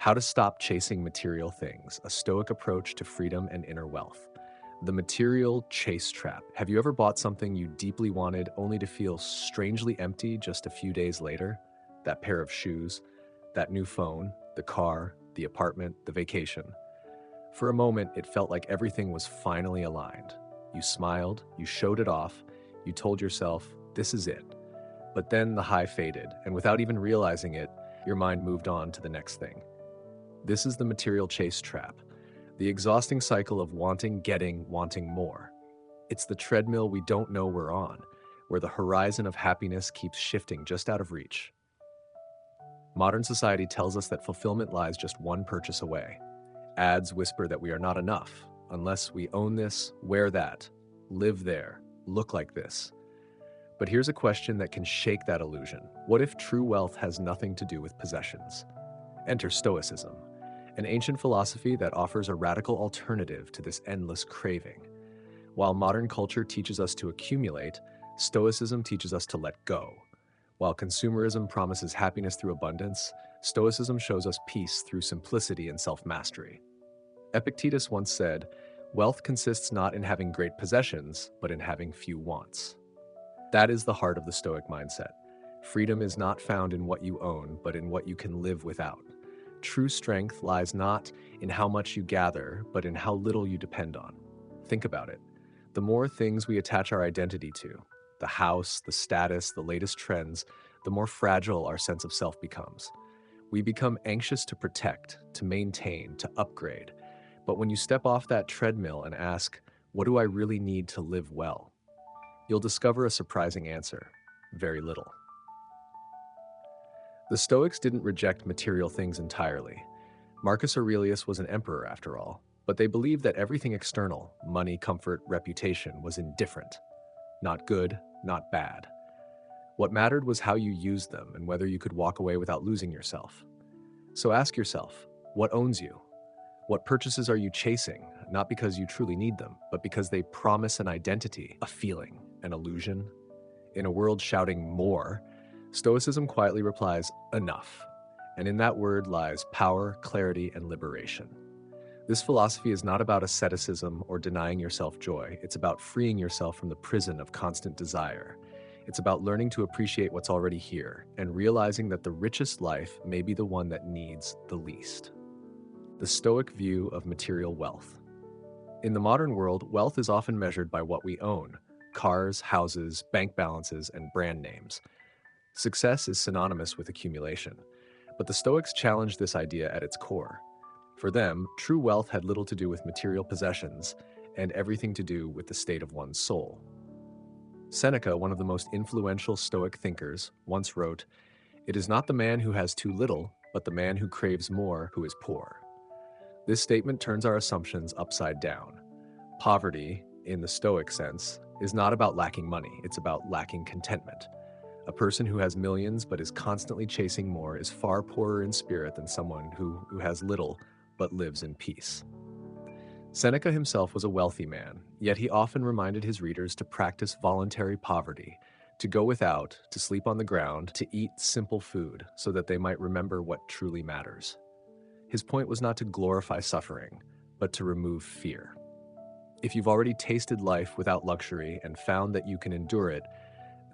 How to Stop Chasing Material Things, a Stoic Approach to Freedom and Inner Wealth. The material chase trap. Have you ever bought something you deeply wanted only to feel strangely empty just a few days later? That pair of shoes, that new phone, the car, the apartment, the vacation. For a moment, it felt like everything was finally aligned. You smiled, you showed it off, you told yourself, this is it. But then the high faded, and without even realizing it, your mind moved on to the next thing. This is the material chase trap, the exhausting cycle of wanting, getting, wanting more. It's the treadmill we don't know we're on, where the horizon of happiness keeps shifting just out of reach. Modern society tells us that fulfillment lies just one purchase away. Ads whisper that we are not enough unless we own this, wear that, live there, look like this. But here's a question that can shake that illusion. What if true wealth has nothing to do with possessions? Enter Stoicism, an ancient philosophy that offers a radical alternative to this endless craving. While modern culture teaches us to accumulate, Stoicism teaches us to let go. While consumerism promises happiness through abundance, Stoicism shows us peace through simplicity and self-mastery. Epictetus once said, "Wealth consists not in having great possessions, but in having few wants." That is the heart of the Stoic mindset. Freedom is not found in what you own, but in what you can live without. True strength lies not in how much you gather, but in how little you depend on. Think about it. The more things we attach our identity to, the house, the status, the latest trends, the more fragile our sense of self becomes. We become anxious to protect, to maintain, to upgrade. But when you step off that treadmill and ask, what do I really need to live well? You'll discover a surprising answer: very little. The Stoics didn't reject material things entirely. Marcus Aurelius was an emperor after all, but they believed that everything external, money, comfort, reputation, was indifferent. Not good, not bad. What mattered was how you used them and whether you could walk away without losing yourself. So ask yourself, what owns you? What purchases are you chasing, not because you truly need them, but because they promise an identity, a feeling, an illusion? In a world shouting more, Stoicism quietly replies, enough. And in that word lies power, clarity, and liberation. This philosophy is not about asceticism or denying yourself joy. It's about freeing yourself from the prison of constant desire. It's about learning to appreciate what's already here and realizing that the richest life may be the one that needs the least. The Stoic view of material wealth. In the modern world, wealth is often measured by what we own: cars, houses, bank balances, and brand names. Success is synonymous with accumulation, but the Stoics challenged this idea at its core. For them, true wealth had little to do with material possessions and everything to do with the state of one's soul. Seneca, one of the most influential Stoic thinkers, once wrote, "It is not the man who has too little, but the man who craves more who is poor." This statement turns our assumptions upside down. Poverty, in the Stoic sense, is not about lacking money, it's about lacking contentment. A person who has millions but is constantly chasing more is far poorer in spirit than someone who has little but lives in peace. Seneca himself was a wealthy man, yet he often reminded his readers to practice voluntary poverty, to go without, to sleep on the ground, to eat simple food, so that they might remember what truly matters. His point was not to glorify suffering, but to remove fear. If you've already tasted life without luxury and found that you can endure it,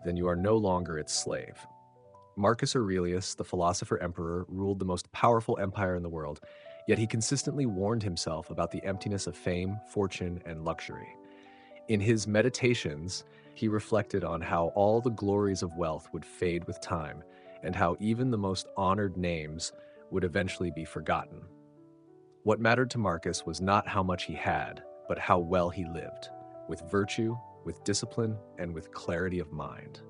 then you are no longer its slave. Marcus Aurelius, the philosopher emperor, ruled the most powerful empire in the world, yet he consistently warned himself about the emptiness of fame, fortune, and luxury. In his Meditations, he reflected on how all the glories of wealth would fade with time, and how even the most honored names would eventually be forgotten. What mattered to Marcus was not how much he had, but how well he lived, with virtue, with discipline, and with clarity of mind.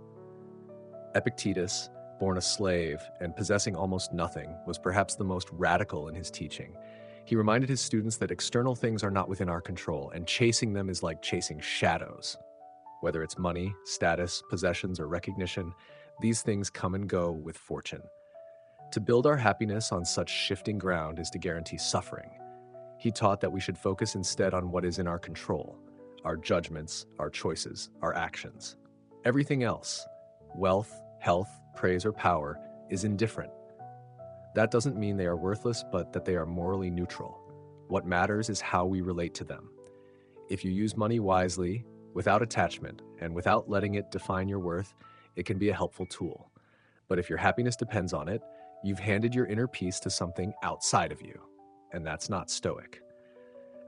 Epictetus, born a slave and possessing almost nothing, was perhaps the most radical in his teaching. He reminded his students that external things are not within our control, and chasing them is like chasing shadows. Whether it's money, status, possessions, or recognition, these things come and go with fortune. To build our happiness on such shifting ground is to guarantee suffering. He taught that we should focus instead on what is in our control: our judgments, our choices, our actions. Everything else, wealth, health, praise, or power, is indifferent. That doesn't mean they are worthless, but that they are morally neutral. What matters is how we relate to them. If you use money wisely, without attachment, and without letting it define your worth, it can be a helpful tool. But if your happiness depends on it, you've handed your inner peace to something outside of you. And that's not Stoic.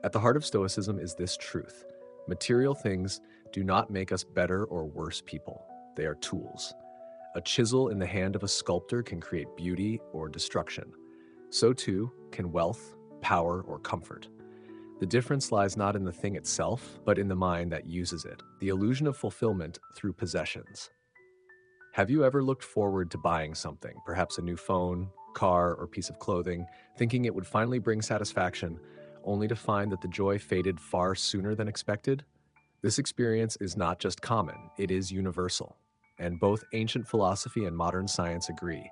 At the heart of Stoicism is this truth: material things do not make us better or worse people. They are tools. A chisel in the hand of a sculptor can create beauty or destruction. So too can wealth, power, or comfort. The difference lies not in the thing itself, but in the mind that uses it, the illusion of fulfillment through possessions. Have you ever looked forward to buying something, perhaps a new phone, car, or piece of clothing, thinking it would finally bring satisfaction, only to find that the joy faded far sooner than expected? This experience is not just common, it is universal. And both ancient philosophy and modern science agree: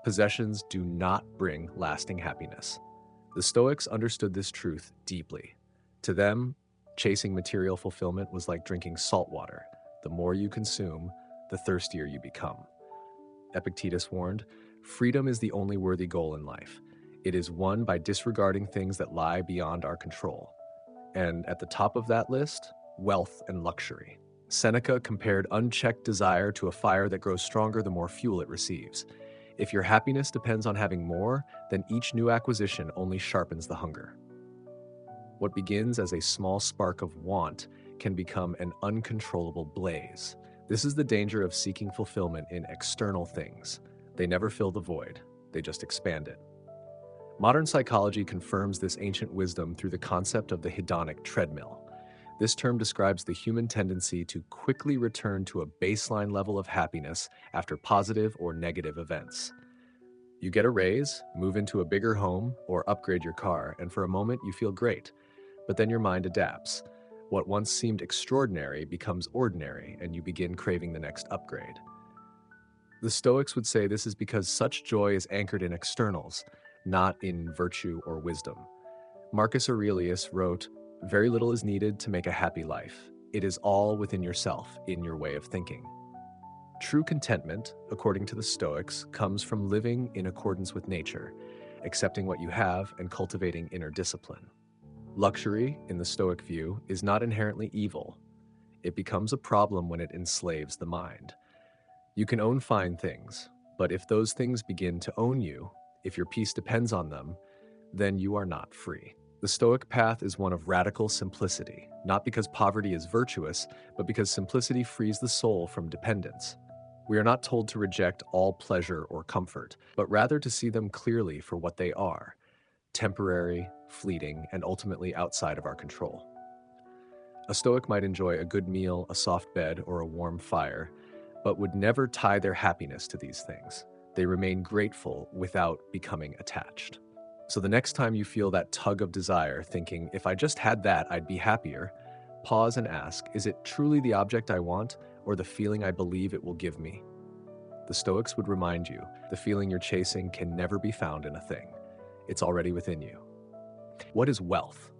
possessions do not bring lasting happiness. The Stoics understood this truth deeply. To them, chasing material fulfillment was like drinking salt water. The more you consume, the thirstier you become. Epictetus warned, "Freedom is the only worthy goal in life. It is won by disregarding things that lie beyond our control." And at the top of that list, wealth and luxury. Seneca compared unchecked desire to a fire that grows stronger the more fuel it receives. If your happiness depends on having more, then each new acquisition only sharpens the hunger. What begins as a small spark of want can become an uncontrollable blaze. This is the danger of seeking fulfillment in external things. They never fill the void, they just expand it. Modern psychology confirms this ancient wisdom through the concept of the hedonic treadmill. This term describes the human tendency to quickly return to a baseline level of happiness after positive or negative events. You get a raise, move into a bigger home, or upgrade your car, and for a moment you feel great. But then your mind adapts. What once seemed extraordinary becomes ordinary, and you begin craving the next upgrade. The Stoics would say this is because such joy is anchored in externals, not in virtue or wisdom. Marcus Aurelius wrote, "Very little is needed to make a happy life. It is all within yourself, in your way of thinking." True contentment, according to the Stoics, comes from living in accordance with nature, accepting what you have and cultivating inner discipline. Luxury, in the Stoic view, is not inherently evil. It becomes a problem when it enslaves the mind. You can own fine things, but if those things begin to own you, if your peace depends on them, then you are not free. The Stoic path is one of radical simplicity, not because poverty is virtuous, but because simplicity frees the soul from dependence. We are not told to reject all pleasure or comfort, but rather to see them clearly for what they are: temporary, fleeting, and ultimately outside of our control. A Stoic might enjoy a good meal, a soft bed, or a warm fire, but would never tie their happiness to these things. They remain grateful without becoming attached. So the next time you feel that tug of desire, thinking, "If I just had that, I'd be happier," pause and ask, is it truly the object I want, or the feeling I believe it will give me? The Stoics would remind you, the feeling you're chasing can never be found in a thing. It's already within you. What is wealth?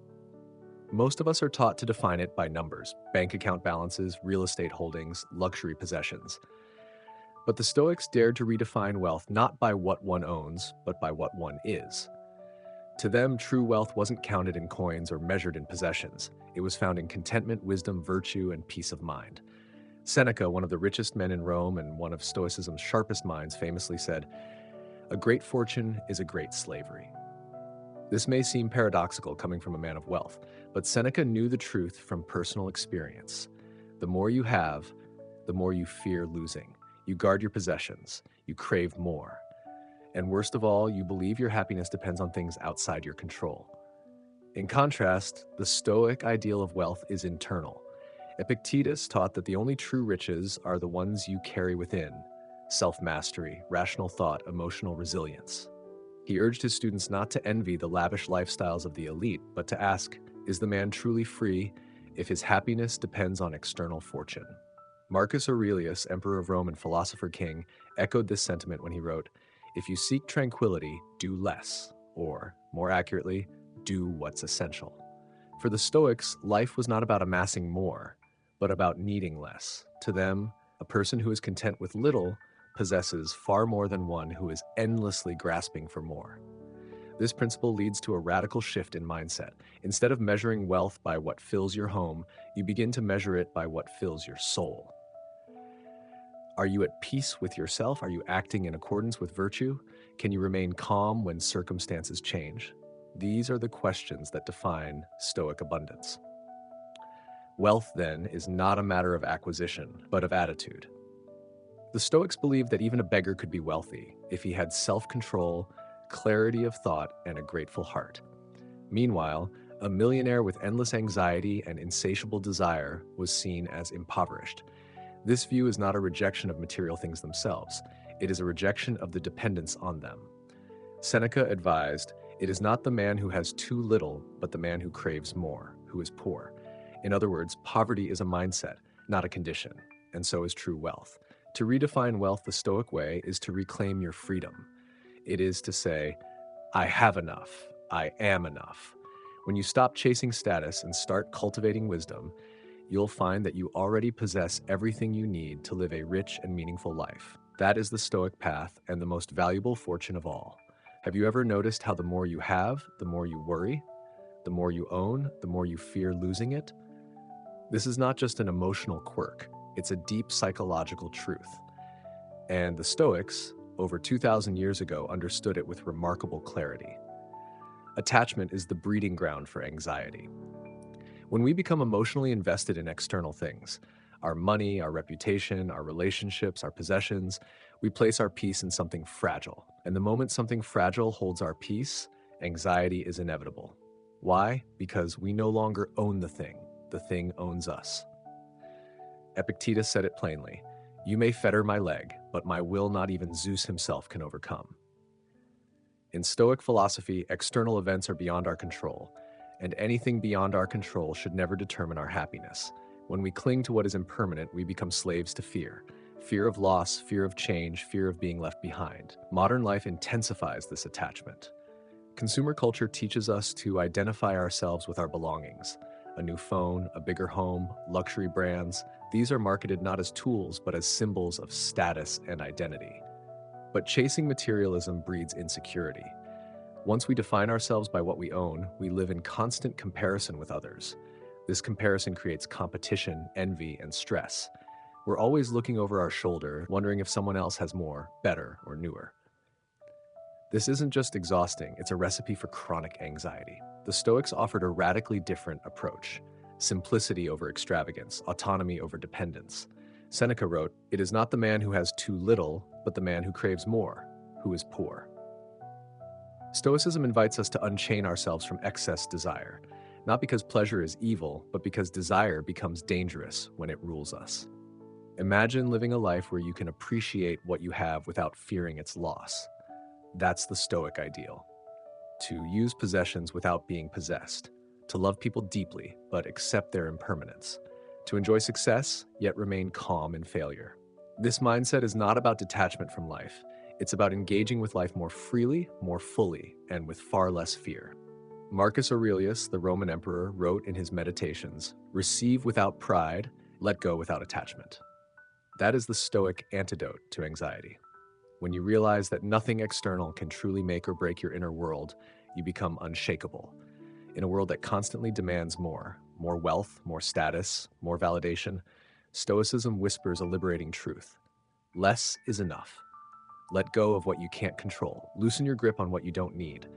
Most of us are taught to define it by numbers: bank account balances, real estate holdings, luxury possessions. But the Stoics dared to redefine wealth not by what one owns, but by what one is. To them, true wealth wasn't counted in coins or measured in possessions. It was found in contentment, wisdom, virtue, and peace of mind. Seneca, one of the richest men in Rome and one of Stoicism's sharpest minds, famously said, "A great fortune is a great slavery." This may seem paradoxical coming from a man of wealth, but Seneca knew the truth from personal experience. The more you have, the more you fear losing. You guard your possessions. You crave more. And worst of all, you believe your happiness depends on things outside your control. In contrast, the Stoic ideal of wealth is internal. Epictetus taught that the only true riches are the ones you carry within: self-mastery, rational thought, emotional resilience. He urged his students not to envy the lavish lifestyles of the elite, but to ask, is the man truly free if his happiness depends on external fortune? Marcus Aurelius, emperor of Rome and philosopher king, echoed this sentiment when he wrote, "If you seek tranquility, do less," or, more accurately, do what's essential. For the Stoics, life was not about amassing more, but about needing less. To them, a person who is content with little possesses far more than one who is endlessly grasping for more. This principle leads to a radical shift in mindset. Instead of measuring wealth by what fills your home, you begin to measure it by what fills your soul. Are you at peace with yourself? Are you acting in accordance with virtue? Can you remain calm when circumstances change? These are the questions that define Stoic abundance. Wealth, then, is not a matter of acquisition, but of attitude. The Stoics believed that even a beggar could be wealthy if he had self-control, clarity of thought, and a grateful heart. Meanwhile, a millionaire with endless anxiety and insatiable desire was seen as impoverished. This view is not a rejection of material things themselves. It is a rejection of the dependence on them. Seneca advised, "It is not the man who has too little, but the man who craves more, who is poor." In other words, poverty is a mindset, not a condition, and so is true wealth. To redefine wealth the Stoic way is to reclaim your freedom. It is to say, I have enough, I am enough. When you stop chasing status and start cultivating wisdom, you'll find that you already possess everything you need to live a rich and meaningful life. That is the Stoic path and the most valuable fortune of all. Have you ever noticed how the more you have, the more you worry? The more you own, the more you fear losing it? This is not just an emotional quirk, it's a deep psychological truth. And the Stoics, over 2,000 years ago, understood it with remarkable clarity. Attachment is the breeding ground for anxiety. When we become emotionally invested in external things, our money, our reputation, our relationships, our possessions, we place our peace in something fragile. And the moment something fragile holds our peace, anxiety is inevitable. Why? Because we no longer own the thing owns us. Epictetus said it plainly, "You may fetter my leg, but my will not even Zeus himself can overcome." In Stoic philosophy, external events are beyond our control, and anything beyond our control should never determine our happiness. When we cling to what is impermanent, we become slaves to fear. Fear of loss, fear of change, fear of being left behind. Modern life intensifies this attachment. Consumer culture teaches us to identify ourselves with our belongings. A new phone, a bigger home, luxury brands. These are marketed not as tools, but as symbols of status and identity. But chasing materialism breeds insecurity. Once we define ourselves by what we own, we live in constant comparison with others. This comparison creates competition, envy, and stress. We're always looking over our shoulder, wondering if someone else has more, better, or newer. This isn't just exhausting, it's a recipe for chronic anxiety. The Stoics offered a radically different approach: simplicity over extravagance, autonomy over dependence. Seneca wrote, "It is not the man who has too little, but the man who craves more, who is poor." Stoicism invites us to unchain ourselves from excess desire, not because pleasure is evil, but because desire becomes dangerous when it rules us. Imagine living a life where you can appreciate what you have without fearing its loss. That's the Stoic ideal. To use possessions without being possessed, to love people deeply but accept their impermanence, to enjoy success yet remain calm in failure. This mindset is not about detachment from life. It's about engaging with life more freely, more fully, and with far less fear. Marcus Aurelius, the Roman emperor, wrote in his Meditations, "Receive without pride, let go without attachment." That is the Stoic antidote to anxiety. When you realize that nothing external can truly make or break your inner world, you become unshakable. In a world that constantly demands more wealth, more status, more validation, Stoicism whispers a liberating truth. Less is enough. Let go of what you can't control. Loosen your grip on what you don't need.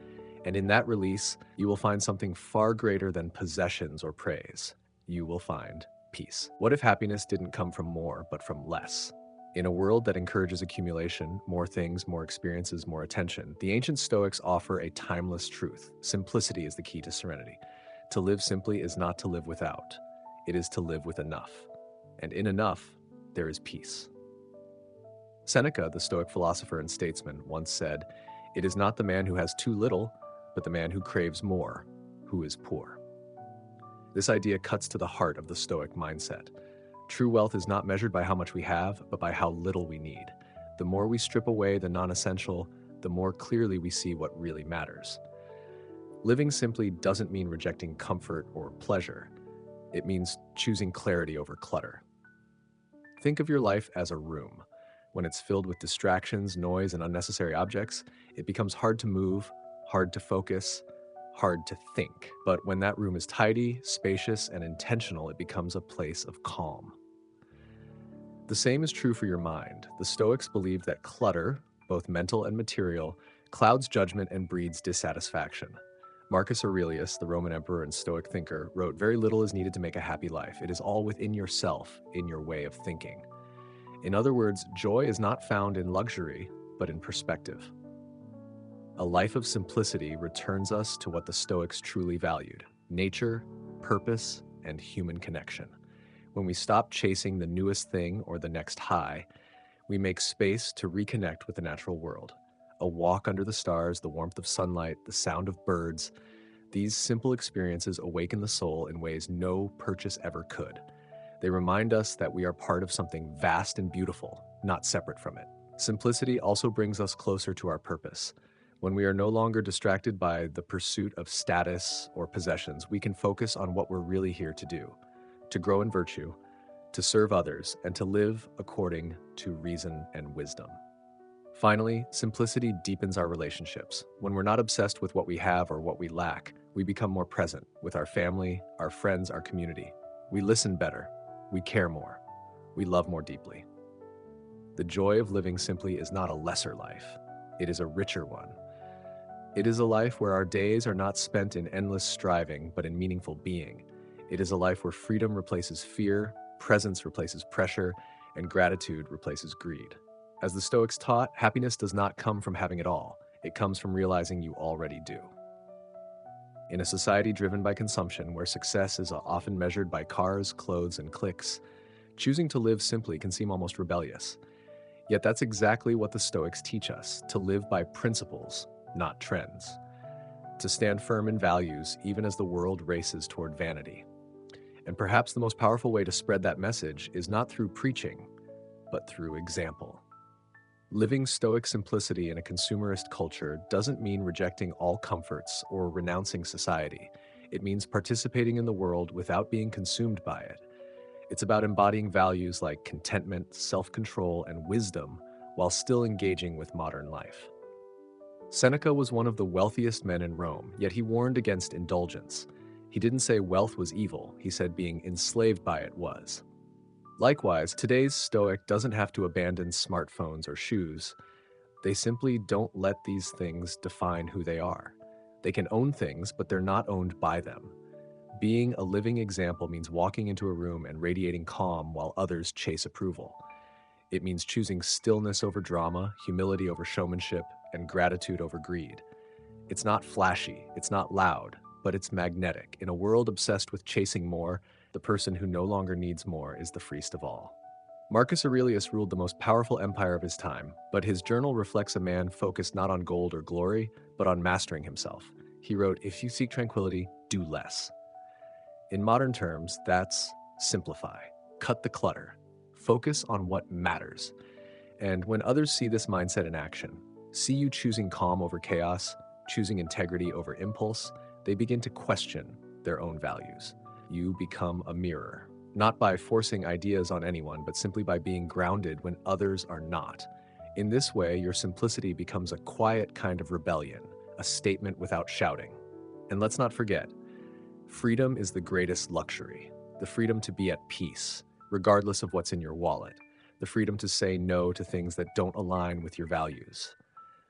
And in that release, you will find something far greater than possessions or praise. You will find peace. What if happiness didn't come from more, but from less? In a world that encourages accumulation, more things, more experiences, more attention, the ancient Stoics offer a timeless truth. Simplicity is the key to serenity. To live simply is not to live without. It is to live with enough. And in enough, there is peace. Seneca, the Stoic philosopher and statesman, once said, "It is not the man who has too little, but the man who craves more, who is poor." This idea cuts to the heart of the Stoic mindset. True wealth is not measured by how much we have, but by how little we need. The more we strip away the non-essential, the more clearly we see what really matters. Living simply doesn't mean rejecting comfort or pleasure. It means choosing clarity over clutter. Think of your life as a room. When it's filled with distractions, noise, and unnecessary objects, it becomes hard to move, hard to focus, hard to think. But when that room is tidy, spacious, and intentional, it becomes a place of calm. The same is true for your mind. The Stoics believed that clutter, both mental and material, clouds judgment and breeds dissatisfaction. Marcus Aurelius, the Roman emperor and Stoic thinker, wrote, "Very little is needed to make a happy life. It is all within yourself, in your way of thinking." In other words, joy is not found in luxury, but in perspective. A life of simplicity returns us to what the Stoics truly valued: nature, purpose, and human connection. When we stop chasing the newest thing or the next high, we make space to reconnect with the natural world. A walk under the stars, the warmth of sunlight, the sound of birds. These simple experiences awaken the soul in ways no purchase ever could. They remind us that we are part of something vast and beautiful, not separate from it. Simplicity also brings us closer to our purpose. When we are no longer distracted by the pursuit of status or possessions, we can focus on what we're really here to do: to grow in virtue, to serve others, and to live according to reason and wisdom. Finally, simplicity deepens our relationships. When we're not obsessed with what we have or what we lack, we become more present with our family, our friends, our community. We listen better, we care more, we love more deeply. The joy of living simply is not a lesser life, it is a richer one. It is a life where our days are not spent in endless striving, but in meaningful being. It is a life where freedom replaces fear, presence replaces pressure, and gratitude replaces greed. As the Stoics taught, happiness does not come from having it all. It comes from realizing you already do. In a society driven by consumption, where success is often measured by cars, clothes, and clicks, choosing to live simply can seem almost rebellious. Yet that's exactly what the Stoics teach us: to live by principles, not trends. To stand firm in values, even as the world races toward vanity. And perhaps the most powerful way to spread that message is not through preaching, but through example. Living Stoic simplicity in a consumerist culture doesn't mean rejecting all comforts or renouncing society. It means participating in the world without being consumed by it. It's about embodying values like contentment, self-control, and wisdom while still engaging with modern life. Seneca was one of the wealthiest men in Rome, yet he warned against indulgence. He didn't say wealth was evil, he said being enslaved by it was. Likewise, today's Stoic doesn't have to abandon smartphones or shoes. They simply don't let these things define who they are. They can own things, but they're not owned by them. Being a living example means walking into a room and radiating calm while others chase approval. It means choosing stillness over drama, humility over showmanship, and gratitude over greed. It's not flashy, it's not loud, but it's magnetic. In a world obsessed with chasing more, the person who no longer needs more is the freest of all. Marcus Aurelius ruled the most powerful empire of his time, but his journal reflects a man focused not on gold or glory, but on mastering himself. He wrote, "If you seek tranquility, do less." In modern terms, that's simplify, cut the clutter, focus on what matters. And when others see this mindset in action, see you choosing calm over chaos, choosing integrity over impulse, they begin to question their own values. You become a mirror, not by forcing ideas on anyone, but simply by being grounded when others are not. In this way, your simplicity becomes a quiet kind of rebellion, a statement without shouting. And let's not forget, freedom is the greatest luxury, the freedom to be at peace, regardless of what's in your wallet, the freedom to say no to things that don't align with your values,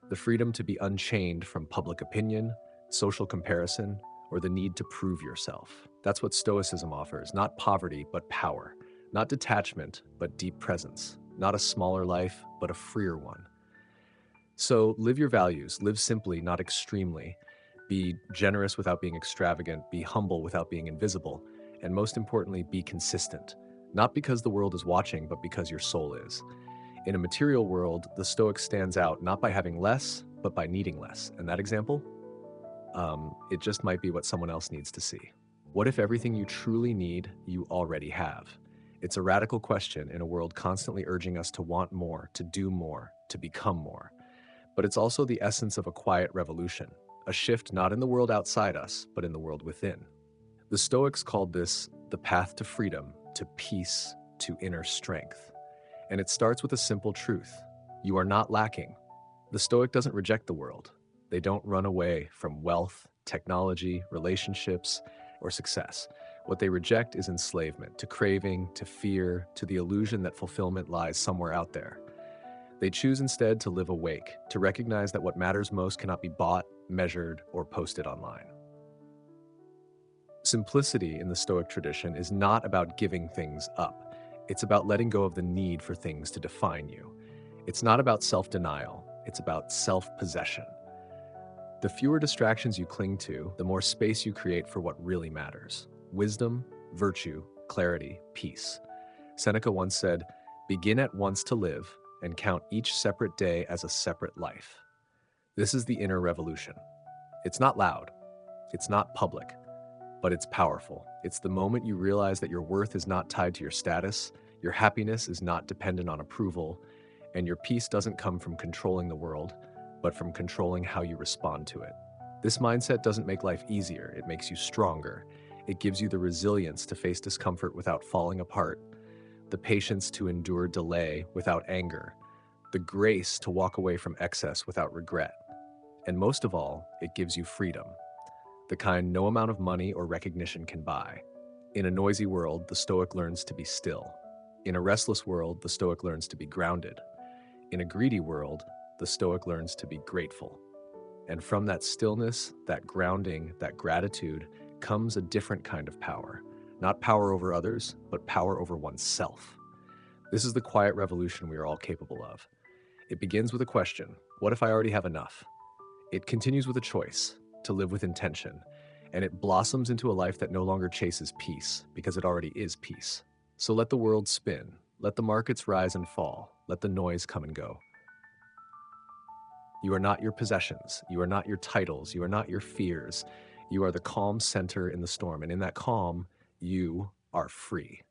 the freedom to be unchained from public opinion, social comparison, or the need to prove yourself. That's what Stoicism offers: not poverty, but power; not detachment, but deep presence; not a smaller life, but a freer one. So live your values, live simply, not extremely. Be generous without being extravagant, be humble without being invisible, and most importantly, be consistent. Not because the world is watching, but because your soul is. In a material world, the Stoic stands out not by having less, but by needing less. And that example? It just might be what someone else needs to see. What if everything you truly need, you already have? It's a radical question in a world constantly urging us to want more, to do more, to become more. But it's also the essence of a quiet revolution, a shift not in the world outside us, but in the world within. The Stoics called this the path to freedom, to peace, to inner strength. And it starts with a simple truth. You are not lacking. The Stoic doesn't reject the world. They don't run away from wealth, technology, relationships, or success. What they reject is enslavement to craving, to fear, to the illusion that fulfillment lies somewhere out there. They choose instead to live awake, to recognize that what matters most cannot be bought, measured, or posted online. Simplicity in the Stoic tradition is not about giving things up. It's about letting go of the need for things to define you. It's not about self-denial. It's about self-possession. The fewer distractions you cling to, the more space you create for what really matters. Wisdom, virtue, clarity, peace. Seneca once said, "Begin at once to live and count each separate day as a separate life." This is the inner revolution. It's not loud. It's not public. But it's powerful. It's the moment you realize that your worth is not tied to your status, your happiness is not dependent on approval, and your peace doesn't come from controlling the world, but from controlling how you respond to it. This mindset doesn't make life easier, it makes you stronger. It gives you the resilience to face discomfort without falling apart, the patience to endure delay without anger, the grace to walk away from excess without regret. And most of all, it gives you freedom. The kind no amount of money or recognition can buy. In a noisy world, the Stoic learns to be still. In a restless world, the Stoic learns to be grounded. In a greedy world, the Stoic learns to be grateful. And from that stillness, that grounding, that gratitude, comes a different kind of power. Not power over others, but power over oneself. This is the quiet revolution we are all capable of. It begins with a question: what if I already have enough? It continues with a choice: to live with intention, and it blossoms into a life that no longer chases peace, because it already is peace. So let the world spin, let the markets rise and fall, let the noise come and go. You are not your possessions, you are not your titles, you are not your fears. You are the calm center in the storm, and in that calm, you are free.